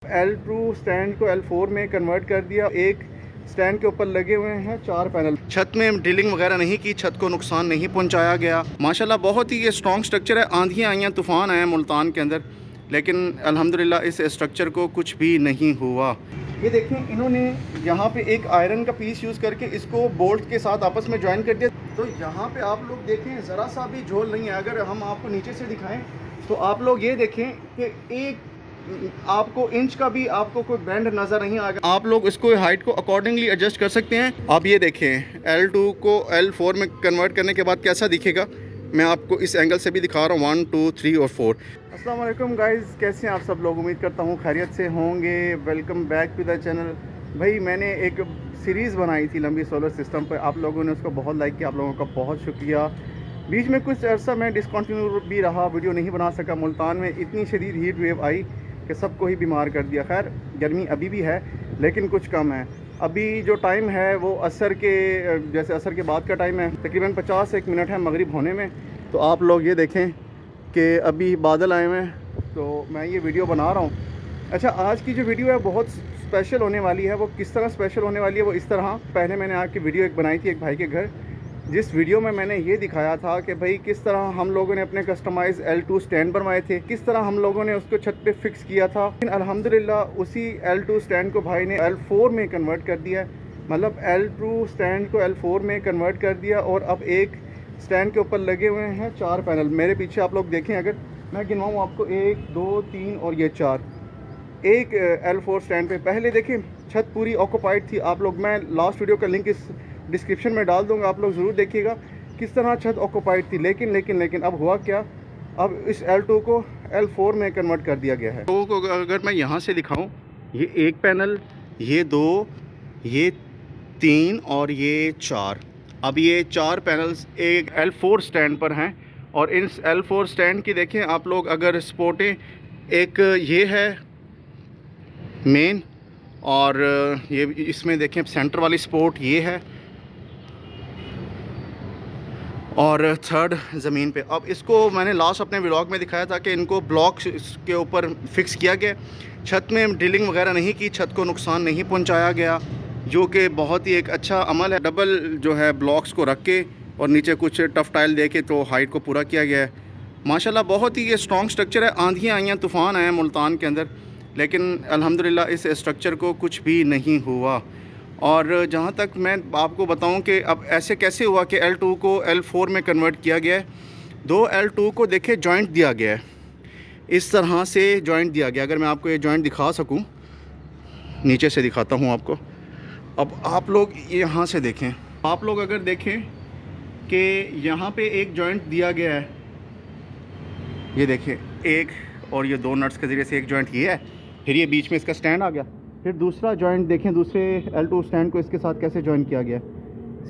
L2 stand को L4 में convert कर दिया। एक स्टैंड के ऊपर लगे हुए हैं 4 पैनल। छत में ड्रिलिंग वगैरह नहीं की, छत को नुकसान नहीं पहुंचाया गया। माशाल्लाह बहुत ही ये स्ट्रॉन्ग स्ट्रक्चर है। आंधियाँ आई हैं, तूफ़ान आए मुल्तान के अंदर, लेकिन अल्हम्दुलिल्लाह इस स्ट्रक्चर को कुछ भी नहीं हुआ। ये देखें, इन्होंने यहाँ पे एक आयरन का पीस यूज़ करके इसको बोल्ट के साथ आपस में ज्वाइन कर दिया। तो यहाँ पे आप लोग देखें, ज़रा सा भी झोल नहीं है। अगर हम आपको नीचे से दिखाएं तो आप लोग ये देखें कि एक आपको इंच का भी आपको कोई बैंड नज़र नहीं आएगा। आप लोग इसको हाइट को अकॉर्डिंगली एडजस्ट कर सकते हैं। आप ये देखें, L2 को L4 में कन्वर्ट करने के बाद कैसा दिखेगा, मैं आपको इस एंगल से भी दिखा रहा हूँ। 1 2 3 और 4। अस्सलाम वालेकुम गाइज़, कैसे हैं आप सब लोग? उम्मीद करता हूँ खैरियत से होंगे। Welcome back to the channel. भाई मैंने एक सीरीज़ बनाई थी लंबी सोलर सिस्टम पर, आप लोगों ने उसको बहुत लाइक किया, आप लोगों का बहुत शुक्रिया। बीच में कुछ अर्सा मैं डिसकंटिन्यू भी रहा, वीडियो नहीं बना सका। मुल्तान में इतनी शदीद हीट वेव आई कि सबको ही बीमार कर दिया। खैर गर्मी अभी भी है लेकिन कुछ कम है। अभी जो टाइम है वो असर के जैसे असर के बाद का टाइम है, तकरीबन 51 मिनट है मगरिब होने में। तो आप लोग ये देखें कि अभी बादल आए हुए हैं, तो मैं ये वीडियो बना रहा हूँ। अच्छा, आज की जो वीडियो है बहुत स्पेशल होने वाली है। वो किस तरह स्पेशल होने वाली है, वो इस तरह। पहले मैंने आके वीडियो एक बनाई थी एक भाई के घर, जिस वीडियो में मैंने ये दिखाया था कि भाई किस तरह हम लोगों ने अपने कस्टमाइज़ L2 स्टैंड बनवाए थे, किस तरह हम लोगों ने उसको छत पे फिक्स किया था। लेकिन अल्हम्दुलिल्लाह उसी L2 स्टैंड को भाई ने L4 में कन्वर्ट कर दिया। मतलब L2 स्टैंड को L4 में कन्वर्ट कर दिया और अब एक स्टैंड के ऊपर लगे हुए हैं 4 पैनल। मेरे पीछे आप लोग देखें, अगर मैं गिनवाऊँ आपको 1 2 3 और ये 4, एक L4 स्टैंड पे। पहले देखें छत पूरी ऑक्यूपाइड थी। आप लोग, मैं लास्ट वीडियो का लिंक इस डिस्क्रिप्शन में डाल दूंगा, आप लोग ज़रूर देखिएगा किस तरह छत ऑक्यूपाइड थी। लेकिन अब हुआ क्या, अब इस L2 को L4 में कन्वर्ट कर दिया गया है। तो अगर मैं यहाँ से दिखाऊं, ये एक पैनल, ये 2, ये 3 और ये 4। अब ये 4 पैनल्स एक L4 स्टैंड पर हैं। और इन L4 स्टैंड की देखें आप लोग अगर सपोर्टें, एक ये है मेन, और ये इसमें देखें सेंटर वाली सपोर्ट ये है, और थर्ड ज़मीन पे। अब इसको मैंने लास्ट अपने व्लॉग में दिखाया था कि इनको ब्लॉक के ऊपर फिक्स किया गया। छत में ड्रिलिंग वगैरह नहीं की, छत को नुकसान नहीं पहुंचाया गया, जो कि बहुत ही एक अच्छा अमल है। डबल जो है ब्लॉक्स को रख के और नीचे कुछ टफ टाइल दे के तो हाइट को पूरा किया गया है। माशाल्लाह बहुत ही ये स्ट्रॉन्ग स्ट्रक्चर है। आंधियाँ आई हैं, तूफ़ान आए हैं मुल्तान के अंदर, लेकिन अल्हम्दुलिल्लाह इस स्ट्रक्चर को कुछ भी नहीं हुआ। और जहाँ तक मैं आपको बताऊं कि अब ऐसे कैसे हुआ कि L2 को L4 में कन्वर्ट किया गया है। 2 L2 को देखे जॉइंट दिया गया है, इस तरह से जॉइंट दिया गया। अगर मैं आपको ये जॉइंट दिखा सकूं, नीचे से दिखाता हूं आपको। अब आप लोग यहाँ से देखें, आप लोग अगर देखें कि यहाँ पे एक जॉइंट दिया गया है, ये देखें एक, और ये 2 नट्स के ज़रिए से एक जॉइंट ये है, फिर ये बीच में इसका स्टैंड आ गया। फिर दूसरा जॉइंट देखें, दूसरे L2 स्टैंड को इसके साथ कैसे जॉइन किया गया।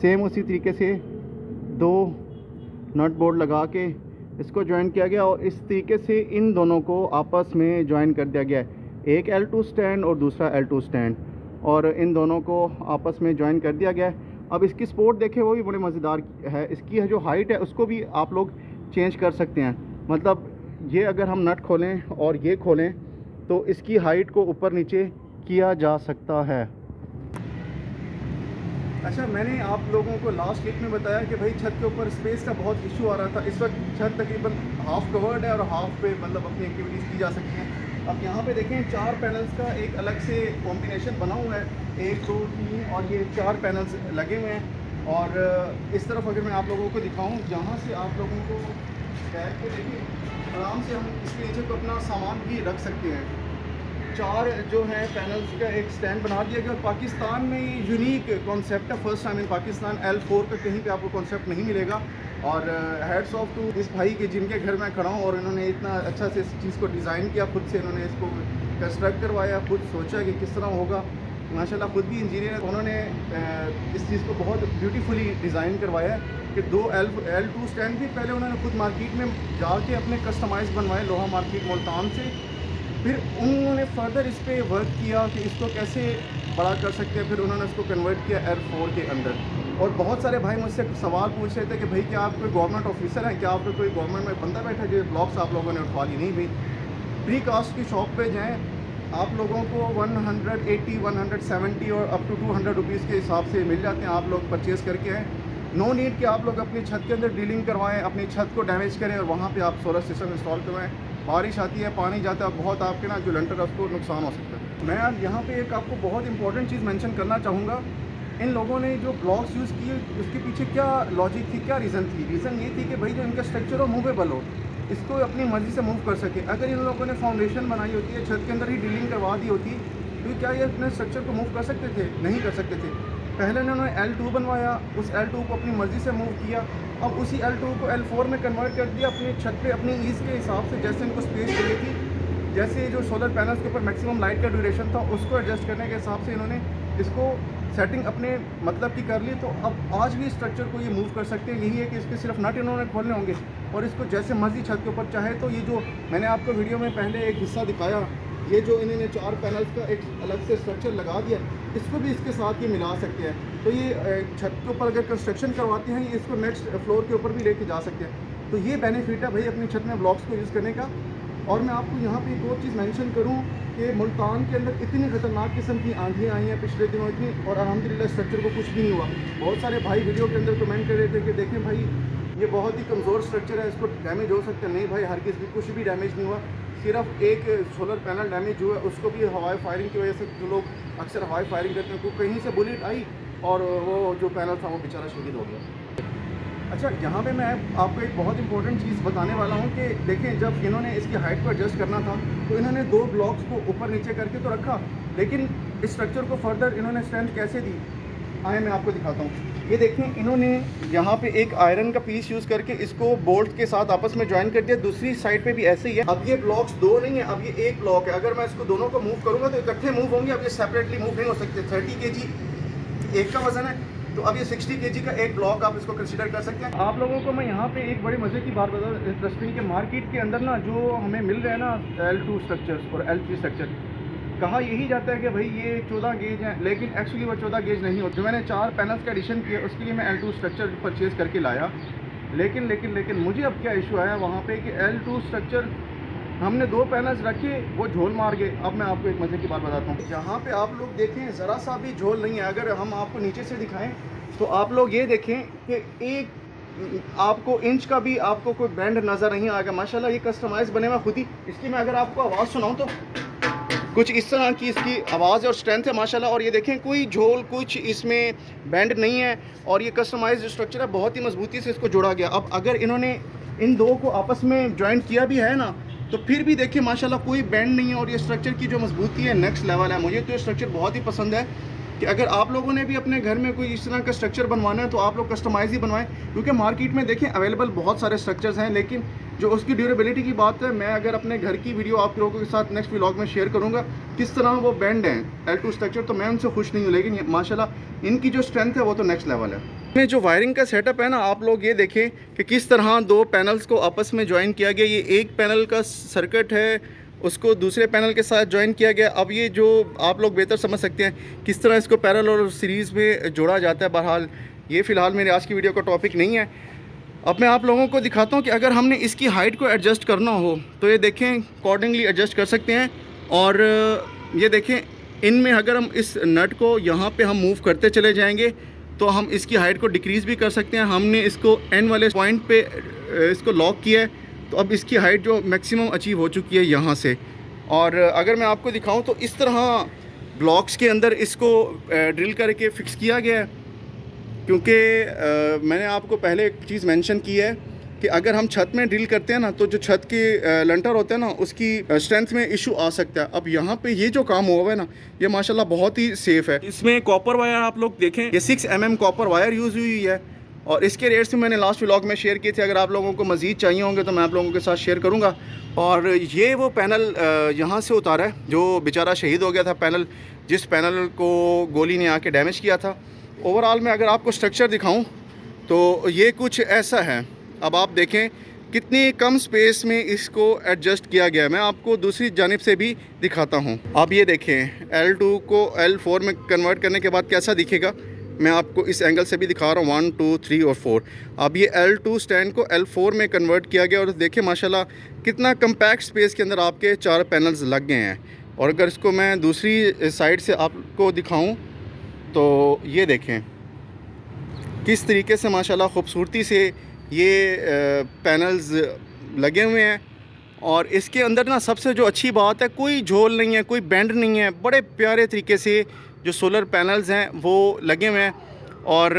सेम उसी तरीके से 2 नट बोल्ट लगा के इसको जॉइन किया गया और इस तरीके से इन दोनों को आपस में जॉइन कर दिया गया। एक L2 स्टैंड और दूसरा L2 स्टैंड, और इन दोनों को आपस में जॉइन कर दिया गया। अब इसकी सपोर्ट देखें, वो भी बड़े मज़ेदार है। इसकी जो हाइट है उसको भी आप लोग चेंज कर सकते हैं। मतलब ये अगर हम नट खोलें और ये खोलें तो इसकी हाइट को ऊपर नीचे किया जा सकता है। अच्छा, मैंने आप लोगों को लास्ट वीक में बताया कि भाई छत के ऊपर स्पेस का बहुत इशू आ रहा था। इस वक्त छत तकरीबन हाफ कवर्ड है और हाफ पे मतलब अपनी एक्टिविटीज़ की जा सकती हैं। अब यहाँ पे देखें 4 पैनल्स का एक अलग से कॉम्बिनेशन बना हुआ है। 1 2 3 और ये 4 पैनल्स लगे हुए हैं। और इस तरफ अगर मैं आप लोगों को दिखाऊँ, जहाँ से आप लोगों को बैठ के देखिए, आराम से हम इसके नीचे को अपना सामान भी रख सकते हैं। 4 जो हैं पैनल्स का एक स्टैंड बना दिया गया। और पाकिस्तान में ये यूनिक कॉन्सेप्ट है, first time in Pakistan. L4 का कहीं पे आपको कॉन्सेप्ट नहीं मिलेगा। और हेड्स ऑफ टू इस भाई के जिनके घर मैं खड़ा हूँ, और इन्होंने इतना अच्छा से इस चीज़ को डिज़ाइन किया, खुद से इन्होंने इसको कंस्ट्रक्ट करवाया, खुद सोचा कि किस तरह होगा। माशाल्लाह खुद भी इंजीनियर है, उन्होंने इस चीज़ को बहुत ब्यूटीफुली डिज़ाइन करवाया है कि 2 L2 स्टैंड भी पहले उन्होंने खुद मार्केट में जाके अपने कस्टमाइज़ बनवाए, लोहा मार्केट मुल्तान से। फिर उन्होंने फर्दर इस पर वर्क किया कि इसको कैसे बड़ा कर सकते हैं। फिर उन्होंने इसको कन्वर्ट किया L4 के अंदर। और बहुत सारे भाई मुझसे सवाल पूछ रहे थे कि भाई क्या आप कोई गवर्नमेंट ऑफिसर हैं, क्या आपको कोई गवर्नमेंट में बंदा बैठा है जो ब्लॉक्स आप लोगों ने उठवा ली। नहीं भाई, प्री कास्ट की शॉप पे जाएँ, आप लोगों को 180, 170 और अप टू 200 रुपीज़ के हिसाब से मिल जाते हैं। आप लोग परचेज़ करके आएँ। नो नीड कि आप लोग अपनी छत के अंदर ड्रिलिंग करवाएं, अपनी छत को डैमेज करें और वहाँ पे आप सोलर सिस्टम इंस्टॉल करवाएं। बारिश आती है, पानी जाता है, बहुत आपके ना जो लेंटर है उसको नुकसान हो सकता है। मैं आज यहाँ पे एक आपको बहुत इंपॉर्टेंट चीज़ मेंशन करना चाहूँगा। इन लोगों ने जो ब्लॉक्स यूज़ किए उसके पीछे क्या लॉजिक थी, क्या रीज़न थी? रीज़न ये थी कि भाई जो इनका स्ट्रक्चर हो मूवेबल हो, इसको अपनी मर्ज़ी से मूव कर सके। अगर इन लोगों ने फाउंडेशन बनाई होती है, छत के अंदर ही ड्रिलिंग करवा दी होती, तो क्या ये अपने स्ट्रक्चर को मूव कर सकते थे? नहीं कर सकते थे। पहले इन्होंने L2 बनवाया, उस L2 को अपनी मर्ज़ी से मूव किया, अब उसी L2 को L4 में कन्वर्ट कर दिया अपनी छत पे अपनी ईज़ के हिसाब से, जैसे इनको स्पेस चाहिए थी, जैसे जो सोलर पैनल्स के ऊपर मैक्सिमम लाइट का ड्यूरेशन था उसको एडजस्ट करने के हिसाब से इन्होंने इसको सेटिंग अपने मतलब की कर ली। तो अब आज भी स्ट्रक्चर को ये मूव कर सकते हैं। यही है कि इसके सिर्फ नट इन्होंने खोलने होंगे और इसको जैसे मर्जी छत के ऊपर चाहे। तो ये जो मैंने आपको वीडियो में पहले एक हिस्सा दिखाया, ये जो इन्होंने 4 पैनल्स का एक अलग से स्ट्रक्चर लगा दिया, इसको भी इसके साथ ये मिला सकते हैं। तो ये छत के ऊपर अगर कंस्ट्रक्शन करवाते हैं, ये इसको नेक्स्ट फ्लोर के ऊपर भी लेके जा सकते हैं। तो ये बेनिफिट है भाई अपनी छत में ब्लॉक्स को यूज़ करने का। और मैं आपको यहाँ पे एक और चीज़ मेंशन करूँ कि मुल्तान के अंदर इतनी ख़तरनाक किस्म की आंधियाँ आई हैं पिछले दिनों इतनी, और अल्हम्दुलिल्लाह स्ट्रक्चर को कुछ भी नहीं हुआ। बहुत सारे भाई वीडियो के अंदर कमेंट कर रहे थे कि देखें भाई ये बहुत ही कमज़ोर स्ट्रक्चर है, इसको डैमेज हो सकता है। नहीं भाई, हर किसी भी कुछ भी डैमेज नहीं हुआ, सिर्फ एक सोलर पैनल डैमेज हुआ, उसको भी हवाई फायरिंग की वजह से। जो लोग अक्सर हवाई फायरिंग करते हैं, कहीं से बुलेट आई और वो जो पैनल था वो बेचारा शहीद हो गया। अच्छा, यहाँ पे मैं आपको एक बहुत इंपॉर्टेंट चीज़ बताने वाला हूँ कि देखें, जब इन्होंने इसकी हाइट को एडजस्ट करना था तो इन्होंने 2 ब्लॉक्स को ऊपर नीचे करके तो रखा, लेकिन इस स्ट्रक्चर को फर्दर इन्होंने स्ट्रेंथ कैसे दी, आए मैं आपको दिखाता हूँ। ये देखें, इन्होंने यहाँ पे एक आयरन का पीस यूज़ करके इसको बोल्ट के साथ आपस में ज्वाइन कर दिया। दूसरी साइड पे भी ऐसे ही है। अब ये ब्लॉक्स 2 नहीं है, अब ये एक ब्लॉक है। अगर मैं इसको दोनों को मूव करूँगा तो इकट्ठे मूव होंगे। अब ये सेपरेटली मूव नहीं हो सकते। 30 kg एक का वजन है, तो अब ये 60 kg का एक ब्लॉक आप इसको कंसीडर कर सकते हैं। आप लोगों को मैं यहाँ पे एक बड़े मज़े की बात बता इंटरेस्टिंग के मार्केट के अंदर ना जो हमें मिल रहा है ना L2 स्ट्रक्चर्स और L3 स्ट्रक्चर, कहा यही जाता है कि भाई ये 14 गेज है, लेकिन एक्चुअली वो 14 गेज नहीं होता। जो मैंने 4 पैनल्स का एडिशन किया उसके लिए मैं L2 स्ट्रक्चर परचेज़ करके लाया, लेकिन मुझे अब क्या इशू आया वहाँ पे कि L2 स्ट्रक्चर हमने 2 पैनल्स रखे, वो झोल मार गए। अब मैं आपको एक मज़े की बात बताता हूँ। यहाँ पे आप लोग देखें, ज़रा सा भी झोल नहीं है। अगर हम आपको नीचे से दिखाएं तो आप लोग ये देखें कि एक आपको इंच का भी आपको कोई बैंड नज़र नहीं आएगा। माशाल्लाह ये कस्टमाइज़ बने हुआ खुद ही। इसकी मैं अगर आपको आवाज़ सुनाऊँ तो कुछ इस तरह की इसकी आवाज़ और स्ट्रेंथ है माशाल्लाह। और ये देखें, कोई झोल कुछ इसमें बैंड नहीं है, और ये कस्टमाइज्ड स्ट्रक्चर है, बहुत ही मजबूती से इसको जोड़ा गया। अब अगर इन्होंने इन 2 को आपस में ज्वाइन किया भी है ना, तो फिर भी देखिए माशाल्लाह कोई बैंड नहीं है, और ये स्ट्रक्चर की जो मजबूती है नेक्स्ट लेवल है। मुझे तो ये स्ट्रक्चर बहुत ही पसंद है कि अगर आप लोगों ने भी अपने घर में कोई इस तरह का स्ट्रक्चर बनवाना है तो आप लोग कस्टमाइज़ ही बनवाएं, क्योंकि मार्केट में देखें अवेलेबल बहुत सारे स्ट्रक्चर्स हैं, लेकिन जो उसकी ड्यूरेबिलिटी की बात है, मैं अगर अपने घर की वीडियो आप लोगों के साथ नेक्स्ट व्लॉग में शेयर करूंगा किस तरह वो बैंड हैं L2 स्ट्रक्चर, तो मैं उनसे खुश नहीं हूँ। लेकिन माशाल्लाह इनकी जो स्ट्रेंथ है वो तो नेक्स्ट लेवल है। इसमें जो वायरिंग का सेटअप है ना, आप लोग ये देखें कि किस तरह 2 पैनल्स को आपस में ज्वाइन किया गया। ये एक पैनल का सर्किट है, उसको दूसरे पैनल के साथ ज्वाइन किया गया। अब ये जो आप लोग बेहतर समझ सकते हैं किस तरह इसको पैरेलल और सीरीज़ में जोड़ा जाता है। बहरहाल ये फ़िलहाल मेरे आज की वीडियो का टॉपिक नहीं है। अब मैं आप लोगों को दिखाता हूँ कि अगर हमने इसकी हाइट को एडजस्ट करना हो तो ये देखें अकॉर्डिंगली एडजस्ट कर सकते हैं। और ये देखें, इनमें अगर हम इस नट को यहाँ पे हम मूव करते चले जाएंगे तो हम इसकी हाइट को डिक्रीज़ भी कर सकते हैं। हमने इसको एन वाले पॉइंट पे इसको लॉक किया है, तो अब इसकी हाइट जो मैक्सिमम अचीव हो चुकी है यहाँ से। और अगर मैं आपको दिखाऊँ तो इस तरह ब्लॉक्स के अंदर इसको ड्रिल करके फ़िक्स किया गया है, क्योंकि मैंने आपको पहले एक चीज़ मेंशन की है कि अगर हम छत में ड्रिल करते हैं ना, तो जो छत के लंटर होते हैं ना, उसकी स्ट्रेंथ में इशू आ सकता है। अब यहाँ पे ये जो काम हुआ है ना, ये माशाल्लाह बहुत ही सेफ़ है। इसमें कॉपर वायर आप लोग देखें, ये 6 mm कॉपर वायर यूज़ हुई है, और इसके रेट्स मैंने लास्ट व्लॉग में शेयर किए थे। अगर आप लोगों को मज़ीद चाहिए होंगे तो मैं आप लोगों के साथ शेयर करूँगा। और ये वो पैनल यहाँ से उतारा है जो बेचारा शहीद हो गया था, पैनल जिस पैनल को गोली ने आके डैमेज किया था। ओवरऑल मैं अगर आपको स्ट्रक्चर दिखाऊं तो ये कुछ ऐसा है। अब आप देखें कितनी कम स्पेस में इसको एडजस्ट किया गया है। मैं आपको दूसरी जानिब से भी दिखाता हूं। आप ये देखें, L2 को L4 में कन्वर्ट करने के बाद कैसा दिखेगा, मैं आपको इस एंगल से भी दिखा रहा हूँ। 1 2 3 और 4। अब ये L2 स्टैंड को L4 में कन्वर्ट किया गया, और देखें माशाल्लाह कितना कम्पैक्ट स्पेस के अंदर आपके 4 पैनल्स लग गए हैं। और अगर इसको मैं दूसरी साइड से आपको दिखाऊं तो ये देखें किस तरीके से माशाल्लाह ख़ूबसूरती से ये पैनल्स लगे हुए हैं। और इसके अंदर ना सबसे जो अच्छी बात है, कोई झोल नहीं है, कोई बेंड नहीं है, बड़े प्यारे तरीके से जो सोलर पैनल्स हैं वो लगे हुए हैं। और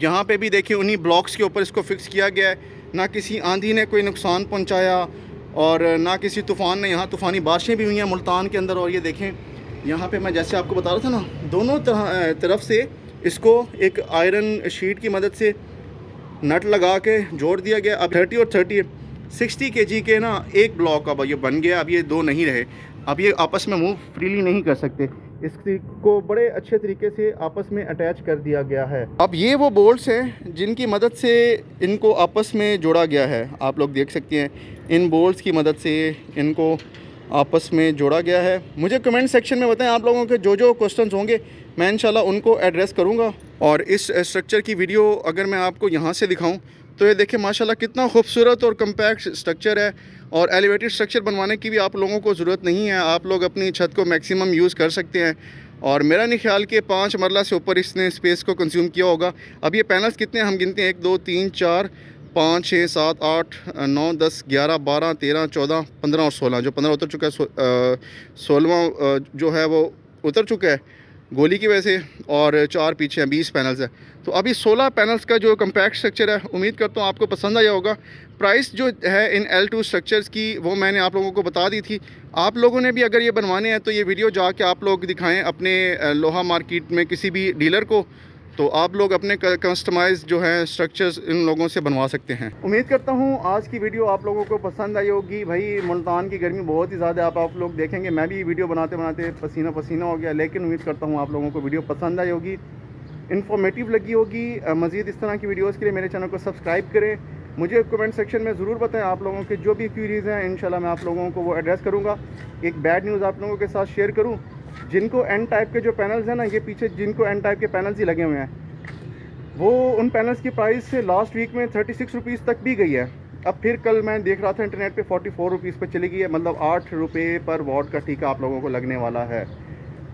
यहाँ पे भी देखिए उन्हीं ब्लॉक्स के ऊपर इसको फिक्स किया गया है। ना किसी आंधी ने कोई नुकसान पहुँचाया और ना किसी तूफ़ान ने, यहाँ तूफ़ानी बारिशें भी हुई हैं मुल्तान के अंदर। और ये देखें यहाँ पे मैं जैसे आपको बता रहा था ना, दोनों तरफ से इसको एक आयरन शीट की मदद से नट लगा के जोड़ दिया गया। अब 30 और 30 60 kg के ना एक ब्लॉक अब ये बन गया। अब ये दो नहीं रहे, अब ये आपस में मूव फ्रीली नहीं कर सकते, इसको बड़े अच्छे तरीके से आपस में अटैच कर दिया गया है। अब ये वो बोल्ट्स हैं जिनकी मदद से इनको आपस में जोड़ा गया है। आप लोग देख सकते हैं इन बोल्ट्स की मदद से इनको आपस में जोड़ा गया है। मुझे कमेंट सेक्शन में बताएं आप लोगों के जो क्वेश्चंस होंगे, मैं इंशाल्लाह उनको एड्रेस करूंगा। और इस स्ट्रक्चर की वीडियो अगर मैं आपको यहाँ से दिखाऊं तो ये देखें माशाल्लाह कितना खूबसूरत और कम्पैक्ट स्ट्रक्चर है। और एलिवेटेड स्ट्रक्चर बनवाने की भी आप लोगों को ज़रूरत नहीं है, आप लोग अपनी छत को मैक्सिमम यूज़ कर सकते हैं। और मेरा नहीं ख्याल कि 5 मरला से ऊपर इसने स्पेस को कंज्यूम किया होगा। अब ये पैनल्स कितने हम गिनते हैं, 1 2 3 4 5 6 7 8 9 10 11 12 13 14 15 और 16। जो 15 उतर चुका है, 16वां जो है वो उतर चुका है गोली की वजह से, और 4 पीछे हैं, 20 पैनल्स है। तो अभी 16 पैनल्स का जो कम्पैक्ट स्ट्रक्चर है, उम्मीद करता हूँ आपको पसंद आया होगा। प्राइस जो है इन L2 स्ट्रक्चर्स की वो मैंने आप लोगों को बता दी थी। आप लोगों ने भी अगर ये बनवाने हैं तो ये वीडियो जाके आप लोग दिखाएं अपने लोहा मार्केट में किसी भी डीलर को, तो आप लोग अपने कस्टमाइज जो है स्ट्रक्चर्स इन लोगों से बनवा सकते हैं। उम्मीद करता हूँ आज की वीडियो आप लोगों को पसंद आई होगी। भाई मुल्तान की गर्मी बहुत ही ज़्यादा आप लोग देखेंगे, मैं भी वीडियो बनाते बनाते पसीना पसीना हो गया, लेकिन उम्मीद करता हूँ आप लोगों को वीडियो पसंद आई होगी, इन्फॉर्मेटिव लगी होगी। मज़ीद इस तरह की वीडियोज़ के लिए मेरे चैनल को सब्सक्राइब करें। मुझे कमेंट सेक्शन में ज़रूर बताएं आप लोगों के जो भी क्वेरीज़ हैं, इंशाल्लाह मैं आप लोगों को वो एड्रेस करूँगा। एक बैड न्यूज़ आप लोगों के साथ शेयर करूँ, जिनको एन टाइप के जो पैनल्स हैं ना, ये पीछे जिनको एन टाइप के पैनल्स ही लगे हुए हैं, वो उन पैनल्स की प्राइस से लास्ट वीक में 36 रुपीज़ तक भी गई है। अब फिर कल मैं देख रहा था इंटरनेट पे 44 रुपीज़ पर चली गई है, मतलब 8 रुपये पर वॉट का टीका आप लोगों को लगने वाला है।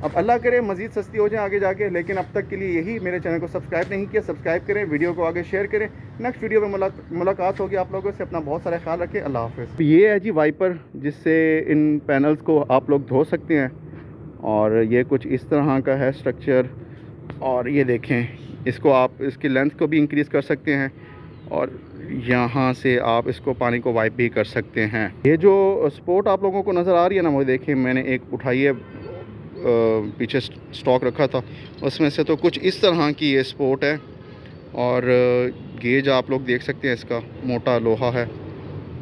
अब अल्लाह करे मज़ीद सस्ती हो जाए आगे जाके, लेकिन अब तक के लिए यही। मेरे चैनल को सब्सक्राइब नहीं किया, सब्सक्राइब करें, वीडियो को आगे शेयर करें। नेक्स्ट वीडियो में मुलाकात होगी आप लोगों से। अपना बहुत सारा ख्याल रखें, अल्लाह हाफ़िज़। ये है जी वाइपर, जिससे इन पैनल्स को आप लोग धो सकते हैं। और ये कुछ इस तरह का है स्ट्रक्चर। और ये देखें, इसको आप इसकी लेंथ को भी इंक्रीज़ कर सकते हैं और यहाँ से आप इसको पानी को वाइप भी कर सकते हैं। ये जो स्पोर्ट आप लोगों को नज़र आ रही है ना, वो देखें मैंने एक उठाई है, पीछे स्टॉक रखा था उसमें से, तो कुछ इस तरह की ये स्पोर्ट है। और गेज आप लोग देख सकते हैं, इसका मोटा लोहा है।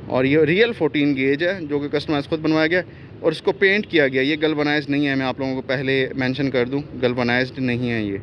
और ये रियल 14 गेज है जो कि कस्टमाइज खुद बनवाया गया और इसको पेंट किया गया। ये गल्वनाइज्ड नहीं है, मैं आप लोगों को पहले मेंशन कर दूं, गल्वनाइज्ड नहीं है ये।